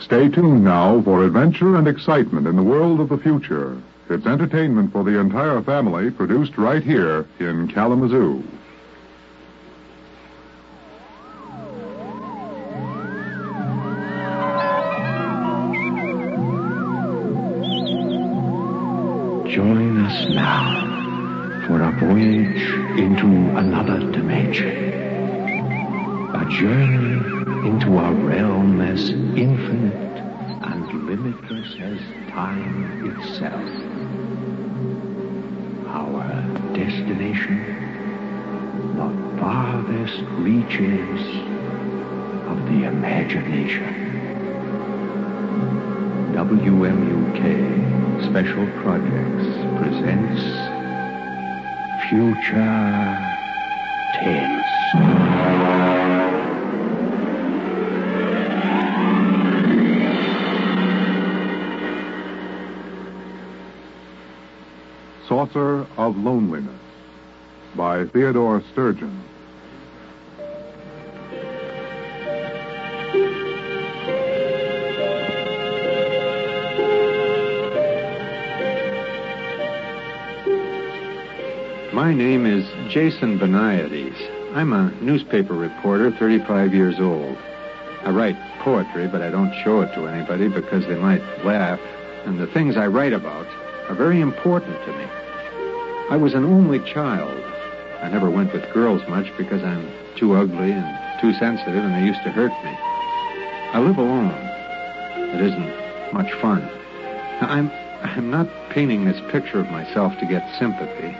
Stay tuned now for adventure and excitement in the world of the future. It's entertainment for the entire family, produced right here in Kalamazoo. Join us now for a voyage into another dimension. A journey into a realm as infinite and limitless as time itself. Our destination, the farthest reaches of the imagination. WMUK Special Projects presents Future Tense. Saucer of Loneliness by Theodore Sturgeon. My name is Jason Beniades. I'm a newspaper reporter, 35 years old. I write poetry, but I don't show it to anybody because they might laugh. And the things I write about are very important to me. I was an only child. I never went with girls much because I'm too ugly and too sensitive, and they used to hurt me. I live alone. It isn't much fun. Now, I'm not painting this picture of myself to get sympathy.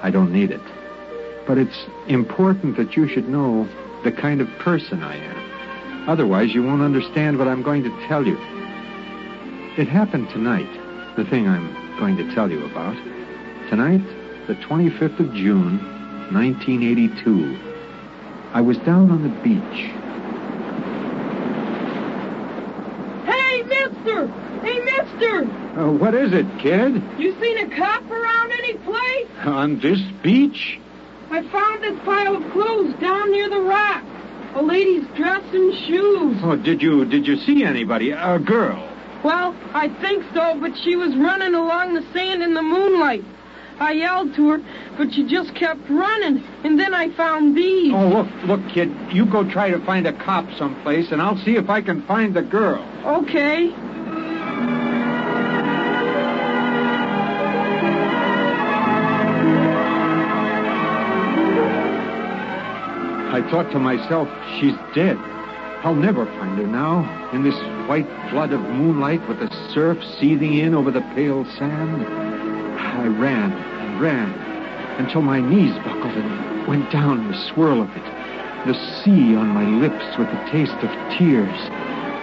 I don't need it. But it's important that you should know the kind of person I am. Otherwise, you won't understand what I'm going to tell you. It happened tonight, the thing I'm going to tell you about. Tonight, the 25th of June, 1982. I was down on the beach. Hey, mister! Hey, mister! What is it, kid? You seen a cop around any place? On this beach? I found this pile of clothes down near the rock. A lady's dress and shoes. Oh, did you see anybody? A girl? Well, I think so, but she was running along the sand in the moonlight. I yelled to her, but she just kept running, and then I found these. Oh, look, kid, you go try to find a cop someplace, and I'll see if I can find the girl. Okay. I thought to myself, she's dead. I'll never find her now, in this white flood of moonlight with the surf seething in over the pale sand. I ran and ran until my knees buckled and went down in the swirl of it. The sea on my lips with the taste of tears,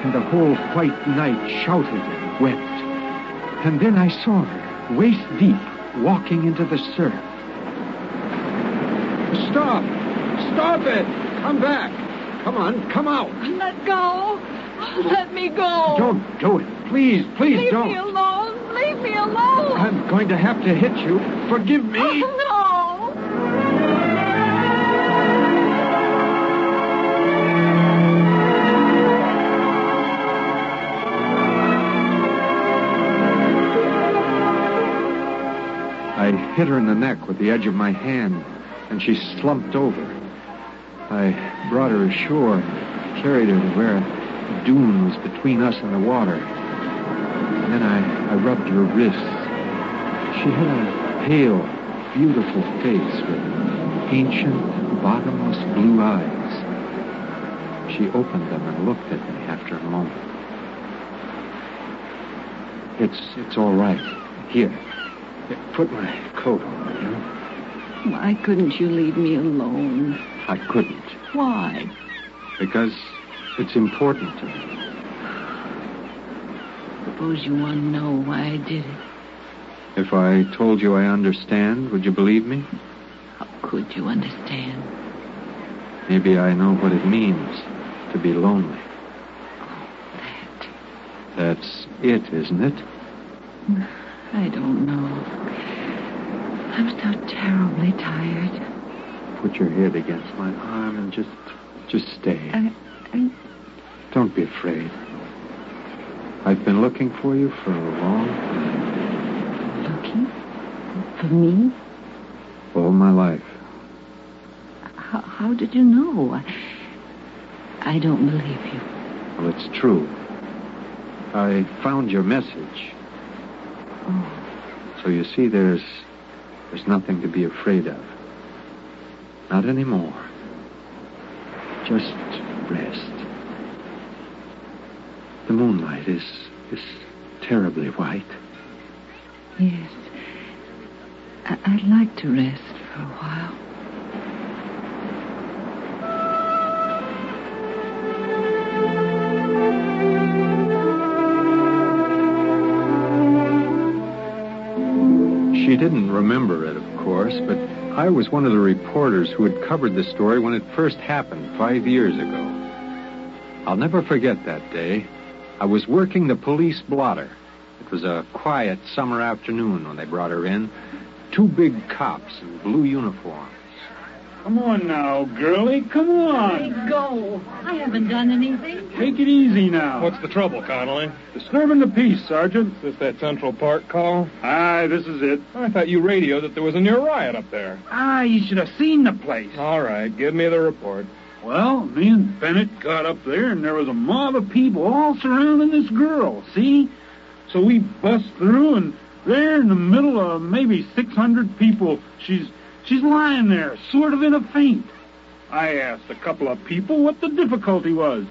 and the whole white night shouted and wept. And then I saw her, waist deep, walking into the surf. Stop! Stop it! Come back! Come on, come out! Let go! Let me go! Don't do it. Please don't. Leave me alone! Leave me alone! I'm going to have to hit you. Forgive me. Oh, no! I hit her in the neck with the edge of my hand, and she slumped over. I brought her ashore, carried her to where a dune was between us and the water. And then I rubbed her wrists. She had a pale, beautiful face with ancient, bottomless blue eyes. She opened them and looked at me after a moment. It's all right. Here, put my coat on, will you? Why couldn't you leave me alone? I couldn't. Why? Because it's important to me. Suppose you want to know why I did it. If I told you I understand, would you believe me? How could you understand? Maybe I know what it means to be lonely. Oh, that. That's it, isn't it? I don't know. I'm so terribly tired. Put your head against my arm and just stay. Don't be afraid. I've been looking for you for a long time. Looking? For me? All my life. How did you know? I don't believe you. Well, it's true. I found your message. Oh. So you see, there's nothing to be afraid of. Not anymore. Just rest. The moonlight is terribly white. Yes. I'd like to rest for a while. She didn't remember it, of course, but I was one of the reporters who had covered the story when it first happened 5 years ago. I'll never forget that day. I was working the police blotter. It was a quiet summer afternoon when they brought her in. 2 big cops in blue uniforms. Come on now, girlie, come on. Let go. I haven't done anything. Take it easy now. What's the trouble, Connolly? Disturbing the peace, Sergeant. Is this that Central Park call? Aye, this is it. I thought you radioed that there was a near riot up there. You should have seen the place. All right, give me the report. Well, me and Bennett got up there, and there was a mob of people all surrounding this girl, see? So we bust through, and there in the middle of maybe 600 people, she's lying there, sort of in a faint. I asked a couple of people what the difficulty was.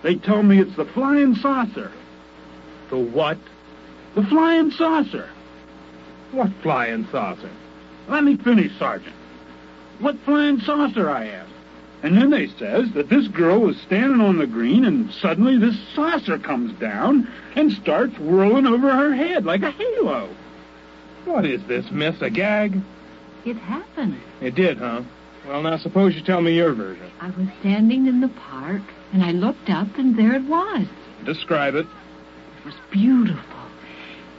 They told me it's the flying saucer. The what? The flying saucer. What flying saucer? Let me finish, Sergeant. What flying saucer, I asked. And then they says that this girl was standing on the green, and suddenly this saucer comes down and starts whirling over her head like a halo. What is this, miss, a gag? It happened. It did, huh? Well, now suppose you tell me your version. I was standing in the park, and I looked up, and there it was. Describe it. It was beautiful.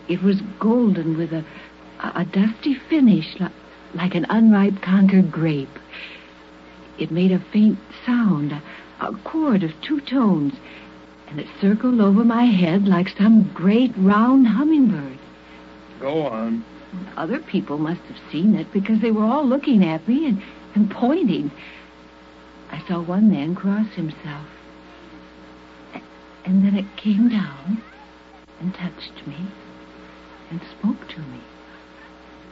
It was golden with a dusty finish, like an unripe Concord grape. It made a faint sound, a chord of 2 tones, and it circled over my head like some great round hummingbird. Go on. Other people must have seen it because they were all looking at me and pointing. I saw one man cross himself. And then it came down and touched me and spoke to me.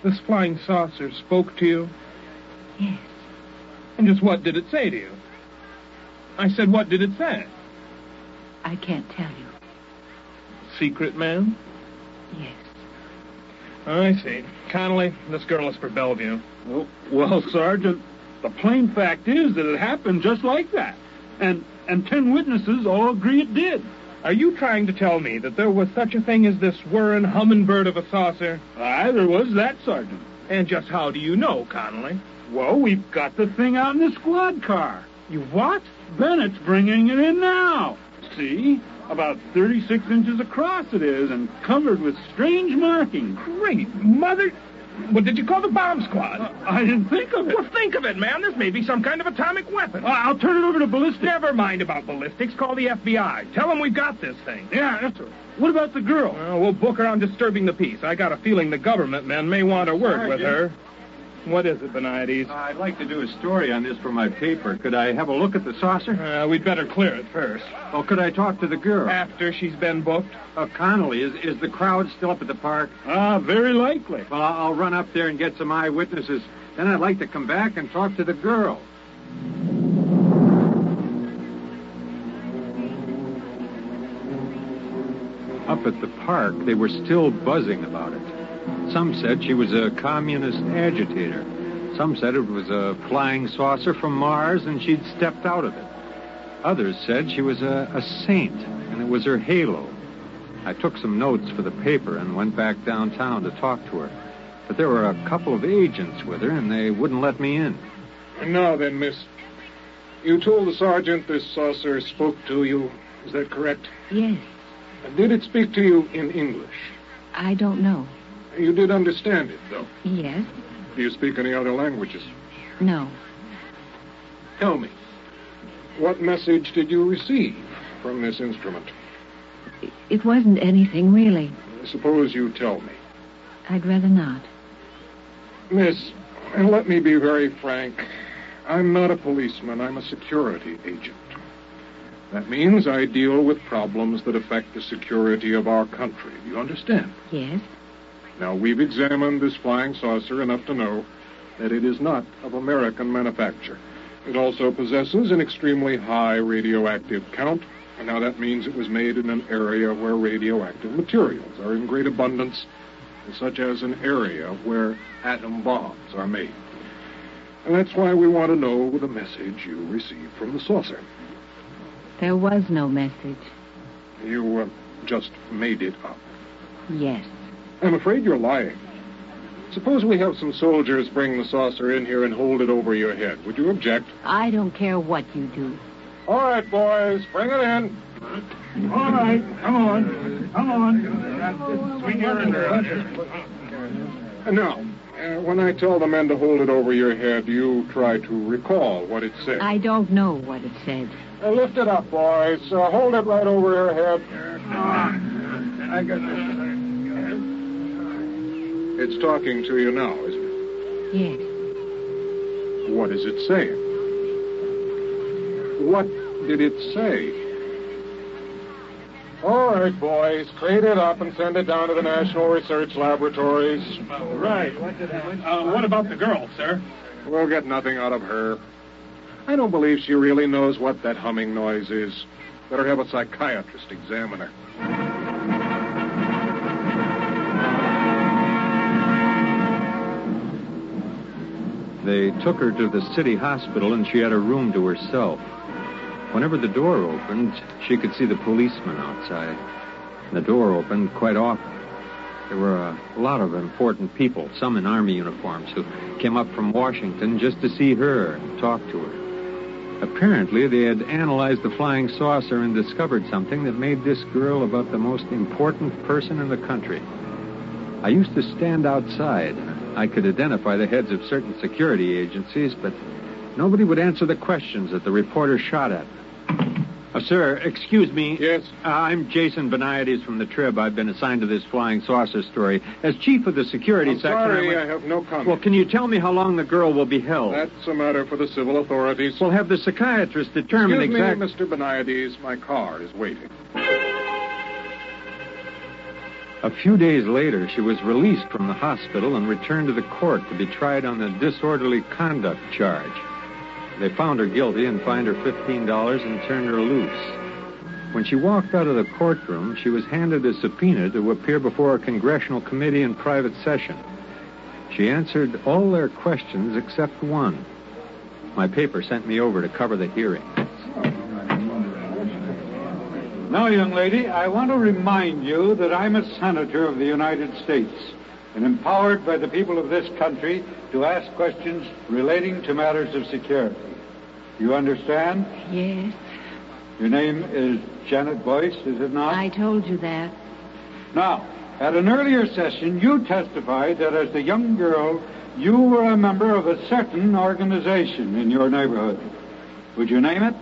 This flying saucer spoke to you? Yes. And just what did it say to you? I said, what did it say? I can't tell you. Secret man? Yes. I see. Connolly, this girl is for Bellevue. Well, Sergeant, the plain fact is that it happened just like that. And 10 witnesses all agree it did. Are you trying to tell me that there was such a thing as this whirring hummingbird of a saucer? Aye, there was that, Sergeant. And just how do you know, Connolly? Well, we've got the thing out in the squad car. You what? Bennett's bringing it in now. See? About 36 inches across it is, and covered with strange markings. Great mother... What did you call the bomb squad? I didn't think of it. Well, think of it, man. This may be some kind of atomic weapon. I'll turn it over to ballistics. Never mind about ballistics. Call the FBI. Tell them we've got this thing. Yeah, that's right. What about the girl? Well, we'll book her on disturbing the peace. I got a feeling the government men may want a word with her. What is it, Beniades? I'd like to do a story on this for my paper. Could I have a look at the saucer? We'd better clear it first. Oh, could I talk to the girl? After she's been booked? Connolly, is the crowd still up at the park? Very likely. Well, I'll run up there and get some eyewitnesses. Then I'd like to come back and talk to the girl. Up at the park, they were still buzzing about it. Some said she was a communist agitator. Some said it was a flying saucer from Mars and she'd stepped out of it. Others said she was a saint and it was her halo. I took some notes for the paper and went back downtown to talk to her. But there were a couple of agents with her and they wouldn't let me in. And now then, miss, you told the sergeant this saucer spoke to you. Is that correct? Yes. And did it speak to you in English? I don't know. You did understand it, though. Yes. Do you speak any other languages? No. Tell me, what message did you receive from this instrument? It wasn't anything, really. Suppose you tell me. I'd rather not. Miss, and let me be very frank. I'm not a policeman. I'm a security agent. That means I deal with problems that affect the security of our country. Do you understand? Yes. Now, we've examined this flying saucer enough to know that it is not of American manufacture. It also possesses an extremely high radioactive count. And now that means it was made in an area where radioactive materials are in great abundance, such as an area where atom bombs are made. And that's why we want to know the message you received from the saucer. There was no message. You just made it up. Yes. I'm afraid you're lying. Suppose we have some soldiers bring the saucer in here and hold it over your head. Would you object? I don't care what you do. All right, boys, bring it in. All right, come on. Come on. Swing your end around here. And now, when I tell the men to hold it over your head, you try to recall what it said. I don't know what it said. Lift it up, boys. Hold it right over your head. I got this. It's talking to you now, isn't it? Yes. What is it saying? What did it say? All right, boys, crate it up and send it down to the National Research Laboratories. Right. What about the girl, sir? We'll get nothing out of her. I don't believe she really knows what that humming noise is. Better have a psychiatrist examine her. They took her to the city hospital, and she had a room to herself. Whenever the door opened, she could see the policeman outside. The door opened quite often. There were a lot of important people, some in Army uniforms, who came up from Washington just to see her and talk to her. Apparently, they had analyzed the flying saucer and discovered something that made this girl about the most important person in the country. I used to stand outside. I could identify the heads of certain security agencies, but nobody would answer the questions that the reporter shot at. Sir, excuse me. Yes? I'm Jason Beniades from the Trib. I've been assigned to this flying saucer story. As chief of the security section... Sorry, I have no comment. Well, can you tell me how long the girl will be held? That's a matter for the civil authorities. We'll have the psychiatrist determine exactly... Excuse me, Mr. Beniades. My car is waiting. A few days later, she was released from the hospital and returned to the court to be tried on the disorderly conduct charge. They found her guilty and fined her $15 and turned her loose. When she walked out of the courtroom, she was handed a subpoena to appear before a congressional committee in private session. She answered all their questions except one. My paper sent me over to cover the hearing. Now, young lady, I want to remind you that I'm a senator of the United States and empowered by the people of this country to ask questions relating to matters of security. You understand? Yes. Your name is Janet Boyce, is it not? I told you that. Now, at an earlier session, you testified that as a young girl, you were a member of a certain organization in your neighborhood. Would you name it?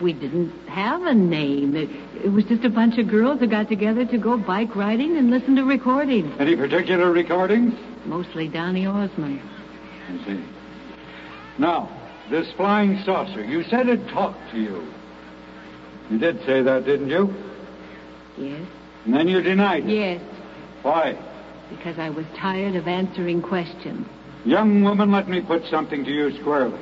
We didn't have a name. It was just a bunch of girls who got together to go bike riding and listen to recordings. Any particular recordings? Mostly Donny Osmond. I see. Now, this flying saucer, you said it talked to you. You did say that, didn't you? Yes. And then you denied it? Yes. Why? Because I was tired of answering questions. Young woman, let me put something to you squarely.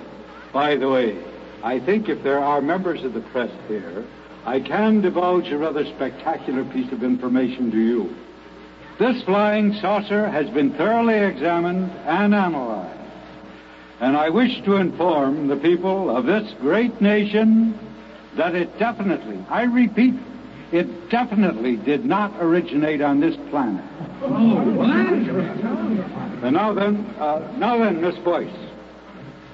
By the way, I think if there are members of the press here, I can divulge a rather spectacular piece of information to you. This flying saucer has been thoroughly examined and analyzed. And I wish to inform the people of this great nation that it definitely, I repeat, it definitely did not originate on this planet. Oh, what? And now then, Miss Boyce,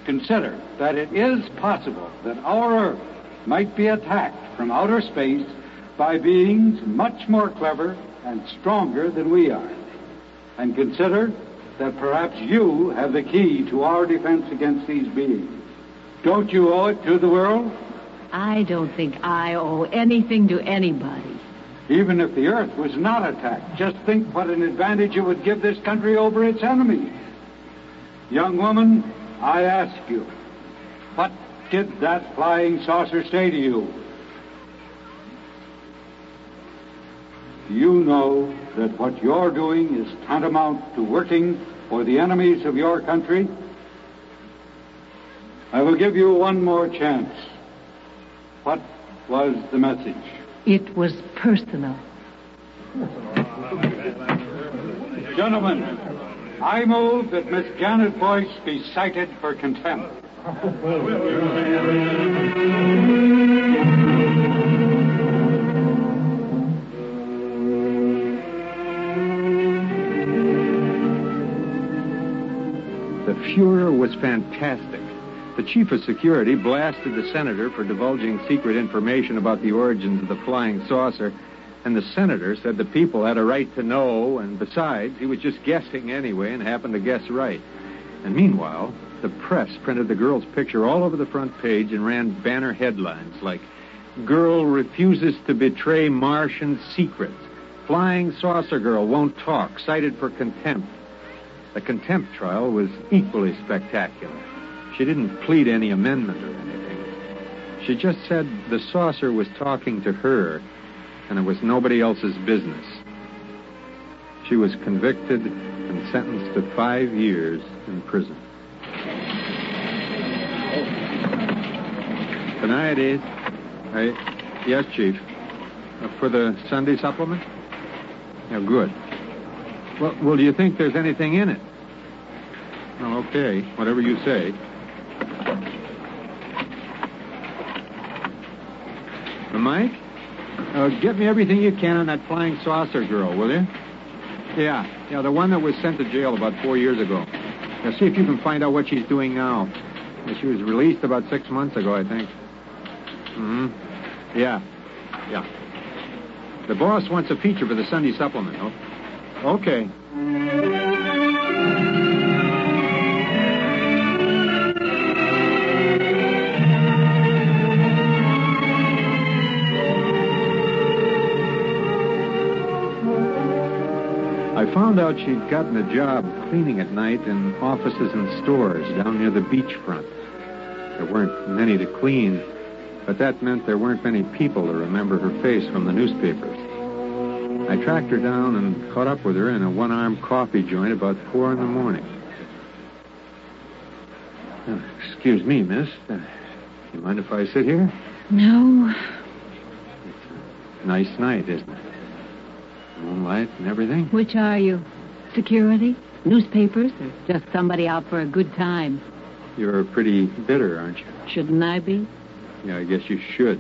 consider that it is possible that our Earth might be attacked from outer space by beings much more clever and stronger than we are. And consider that perhaps you have the key to our defense against these beings. Don't you owe it to the world? I don't think I owe anything to anybody. Even if the Earth was not attacked, just think what an advantage it would give this country over its enemies. Young woman, I ask you, what did that flying saucer say to you? Do you know that what you're doing is tantamount to working for the enemies of your country? I will give you one more chance. What was the message? It was personal. Gentlemen, I move that Miss Janet Boyce be cited for contempt. The Fuhrer was fantastic. The chief of security blasted the senator for divulging secret information about the origins of the flying saucer, and the senator said the people had a right to know, and besides, he was just guessing anyway and happened to guess right. And meanwhile, the press printed the girl's picture all over the front page and ran banner headlines like, "Girl refuses to betray Martian secrets. Flying saucer girl won't talk, cited for contempt." The contempt trial was equally spectacular. She didn't plead any amendment or anything. She just said the saucer was talking to her, and it was nobody else's business. She was convicted and sentenced to 5 years in prison. Beniades. Yes, Chief. For the Sunday supplement? Yeah, good. Well, do you think there's anything in it? Oh, okay, whatever you say. Mike, get me everything you can on that flying saucer girl, will you? Yeah, the one that was sent to jail about 4 years ago. Now, see if you can find out what she's doing now. She was released about 6 months ago, I think. Mm-hmm. Yeah. The boss wants a feature for the Sunday supplement, oh? Okay. I found out she'd gotten a job cleaning at night in offices and stores down near the beachfront. There weren't many to clean, but that meant there weren't many people to remember her face from the newspapers. I tracked her down and caught up with her in a one-armed coffee joint about 4 in the morning. Excuse me, miss. You mind if I sit here? No. It's a nice night, isn't it? Moonlight and everything. Which are you? Security? Newspapers? Or just somebody out for a good time? You're pretty bitter, aren't you? Shouldn't I be? Yeah, I guess you should.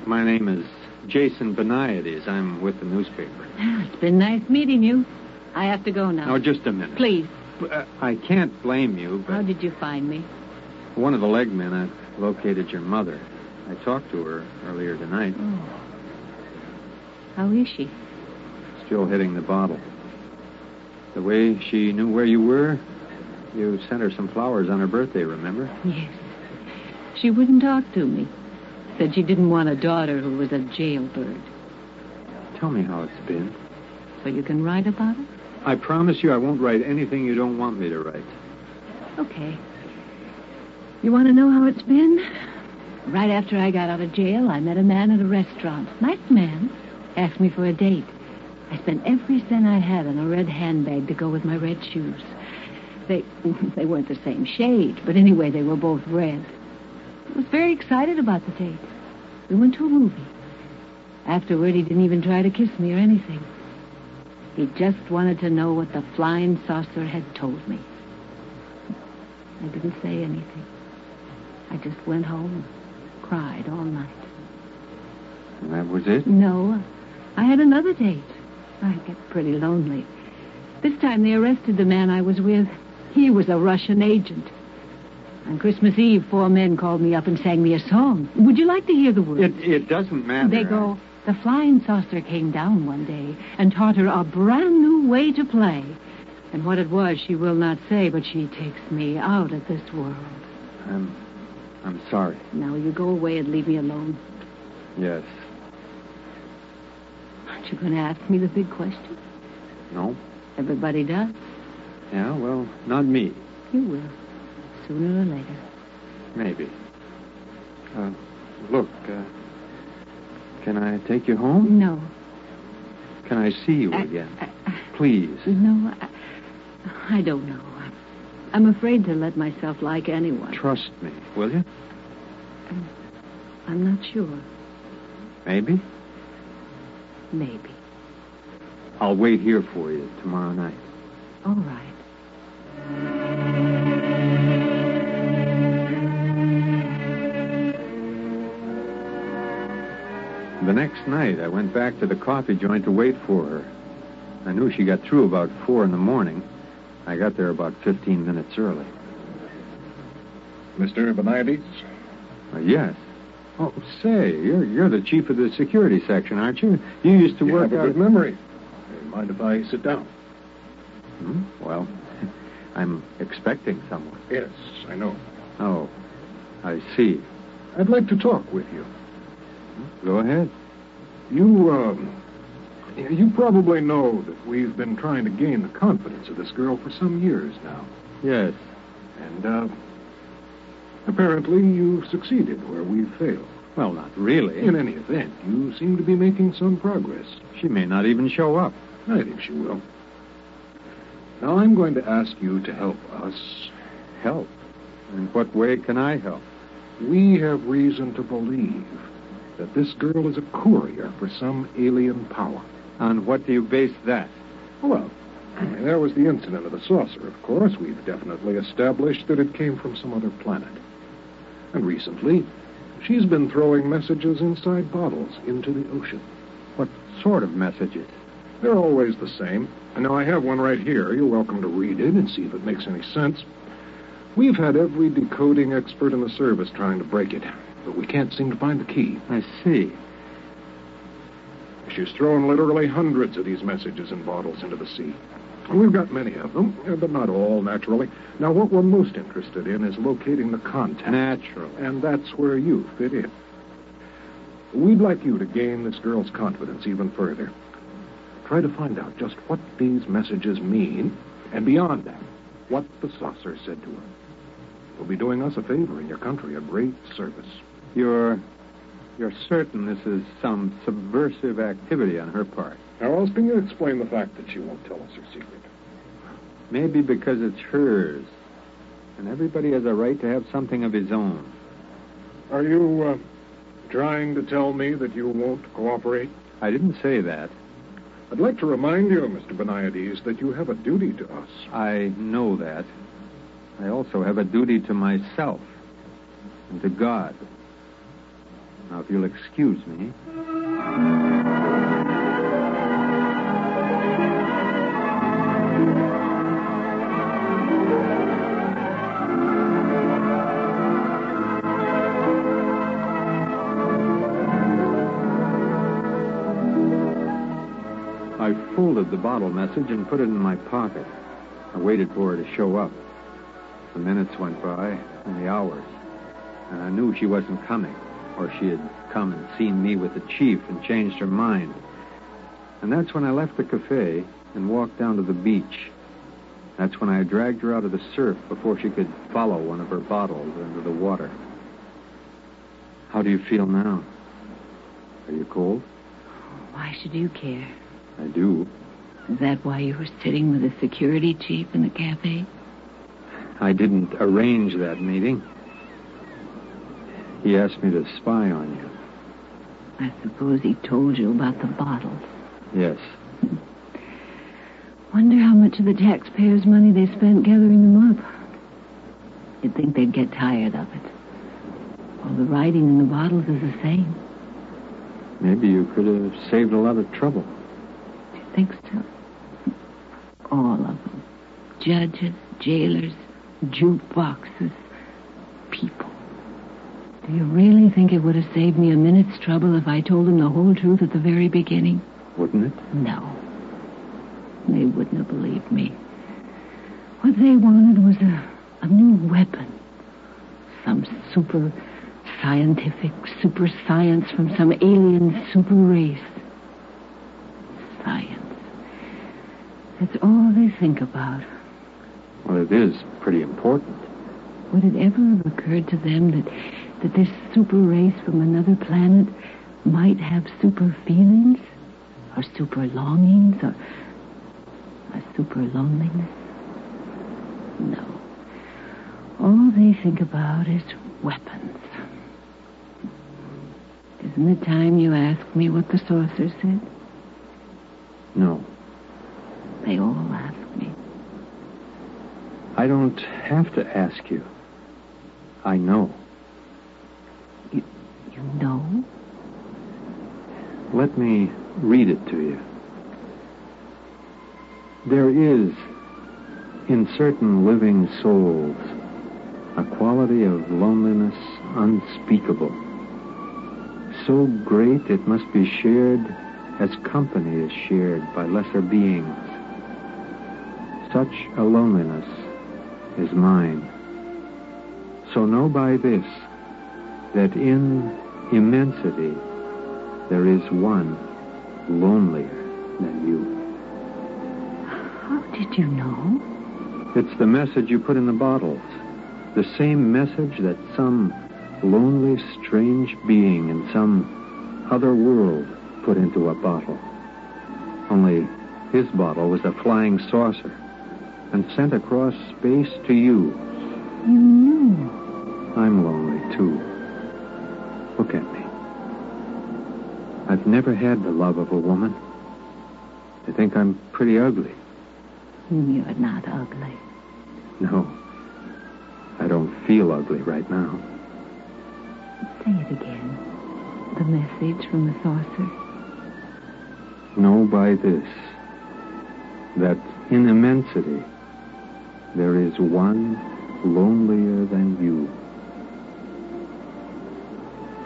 My name is Jason Beniades. I'm with the newspaper. It's been nice meeting you. I have to go now. No, just a minute. Please. I can't blame you, but... How did you find me? One of the legmen, I located your mother. I talked to her earlier tonight. Oh. How is she? Still hitting the bottle. The way she knew where you were, you sent her some flowers on her birthday, remember? Yes. She wouldn't talk to me. Said she didn't want a daughter who was a jailbird. Tell me how it's been. So you can write about it? I promise you I won't write anything you don't want me to write. Okay. You want to know how it's been? Right after I got out of jail, I met a man at a restaurant. Nice man. Asked me for a date. I spent every cent I had on a red handbag to go with my red shoes. They weren't the same shade, but anyway, they were both red. I was very excited about the date. We went to a movie. Afterward, he didn't even try to kiss me or anything. He just wanted to know what the flying saucer had told me. I didn't say anything. I just went home and cried all night. And that was it? No, I had another date. I get pretty lonely. This time they arrested the man I was with. He was a Russian agent. On Christmas Eve, 4 men called me up and sang me a song. Would you like to hear the words? It doesn't matter. They go, the flying saucer came down one day and taught her a brand new way to play. And what it was, she will not say, but she takes me out of this world. I'm sorry. Now you go away and leave me alone. Yes. Aren't you going to ask me the big question? No? Everybody does. Yeah, well, not me. You will. Sooner or later. Maybe. Look, can I take you home? No. Can I see you again? Please. No, I don't know. I'm afraid to let myself like anyone. Trust me, will you? I'm not sure. Maybe? Maybe. I'll wait here for you tomorrow night. All right. The next night, I went back to the coffee joint to wait for her. I knew she got through about 4 in the morning. I got there about 15 minutes early. Mr. Beniades? Yes. Oh, say, you're the chief of the security section, aren't you? You used to work have a out... good memory. Mind if I sit down? Well, I'm expecting someone. Yes, I know. Oh, I see. I'd like to talk with you. Go ahead. You probably know that we've been trying to gain the confidence of this girl for some years now. Yes. And, apparently you've succeeded where we've failed. Well, not really. In any event, you seem to be making some progress. She may not even show up. I think she will. Now, I'm going to ask you to help us. Help? In what way can I help? We have reason to believe that this girl is a courier for some alien power. On what do you base that? Well, there was the incident of the saucer, of course. We've definitely established that it came from some other planet. And recently, she's been throwing messages inside bottles into the ocean. What sort of messages? They're always the same. And now I have one right here. You're welcome to read it and see if it makes any sense. We've had every decoding expert in the service trying to break it, but we can't seem to find the key. I see. She's thrown literally hundreds of these messages in bottles into the sea. We've got many of them, but not all, naturally. Now, what we're most interested in is locating the content. Naturally. And that's where you fit in. We'd like you to gain this girl's confidence even further. Try to find out just what these messages mean, and beyond that, what the saucer said to her. You'll be doing us a favor and your country a great service. You're certain this is some subversive activity on her part? How else can you explain the fact that she won't tell us her secret? Maybe because it's hers. And everybody has a right to have something of his own. Are you, trying to tell me that you won't cooperate? I didn't say that. I'd like to remind you, Mr. Beniades, that you have a duty to us. I know that. I also have a duty to myself and to God. Now, if you'll excuse me. I folded the bottle message and put it in my pocket. I waited for her to show up. The minutes went by, and the hours. And I knew she wasn't coming, or she had come and seen me with the chief and changed her mind. And that's when I left the cafe and walked down to the beach. That's when I dragged her out of the surf before she could follow one of her bottles into the water. How do you feel now? Are you cold? Why should you care? I do. Is that why you were sitting with the security chief in the cafe? I didn't arrange that meeting. He asked me to spy on you. I suppose he told you about the bottles. Yes. Wonder how much of the taxpayers' money they spent gathering them up. You'd think they'd get tired of it. All the writing in the bottles is the same. Maybe you could have saved a lot of trouble. Do you think so? All of them. Judges, jailers, jukeboxes, people. Do you really think it would have saved me a minute's trouble if I told them the whole truth at the very beginning? Wouldn't it? No. They wouldn't have believed me. What they wanted was a new weapon. Some super scientific super science from some alien super race. That's all they think about. Well, it is pretty important. Would it ever have occurred to them that this super race from another planet might have super feelings? Or super longings? Or a super loneliness? No. All they think about is weapons. Isn't it time you asked me what the saucer said? No. They all ask me. I don't have to ask you. I know. You know? Let me read it to you. There is, in certain living souls, a quality of loneliness unspeakable, so great it must be shared as company is shared by lesser beings. Such a loneliness is mine. So know by this, that in immensity there is one lonelier than you. How did you know? It's the message you put in the bottles. The same message that some lonely, strange being in some other world put into a bottle. Only his bottle was a flying saucer and sent across space to you. You knew. I'm lonely, too. Look at me. I've never had the love of a woman. I think I'm pretty ugly. You're not ugly. No. I don't feel ugly right now. Say it again. The message from the saucer. Know by this, that in immensity there is one lonelier than you.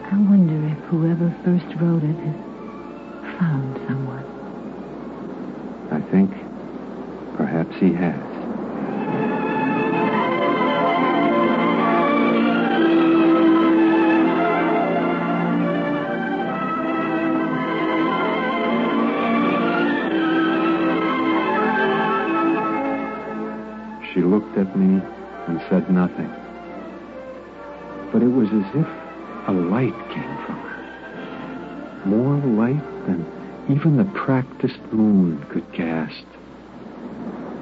I wonder if whoever first wrote it has found someone. I think perhaps he has. She looked at me and said nothing. But it was as if a light came from her. More light than even the practiced moon could cast.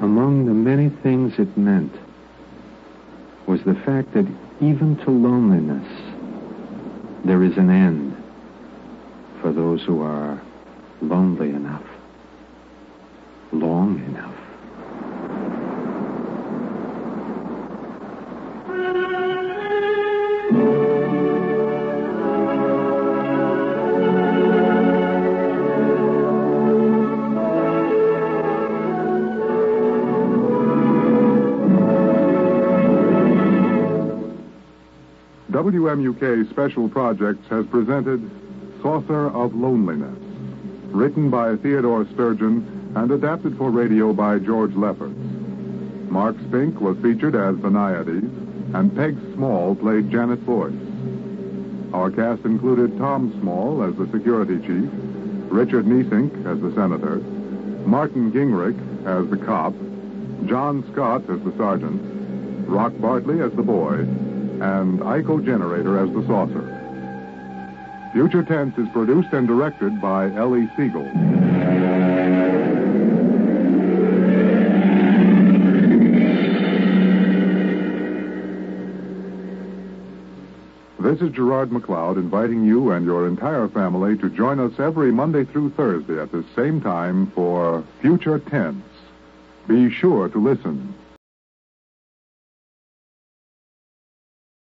Among the many things it meant was the fact that even to loneliness there is an end for those who are lonely enough, long enough. WMUK Special Projects has presented Saucer of Loneliness, written by Theodore Sturgeon and adapted for radio by George Lefferts. Mark Spink was featured as Benaides, and Peg Small played Janet Boyce. Our cast included Tom Small as the security chief, Richard Niesink as the senator, Martin Gingrich as the cop, John Scott as the sergeant, Rock Bartley as the boy, and Ico Generator as the saucer. Future Tense is produced and directed by Ellie Siegel. This is Gerard McLeod inviting you and your entire family to join us every Monday through Thursday at the same time for Future Tense. Be sure to listen.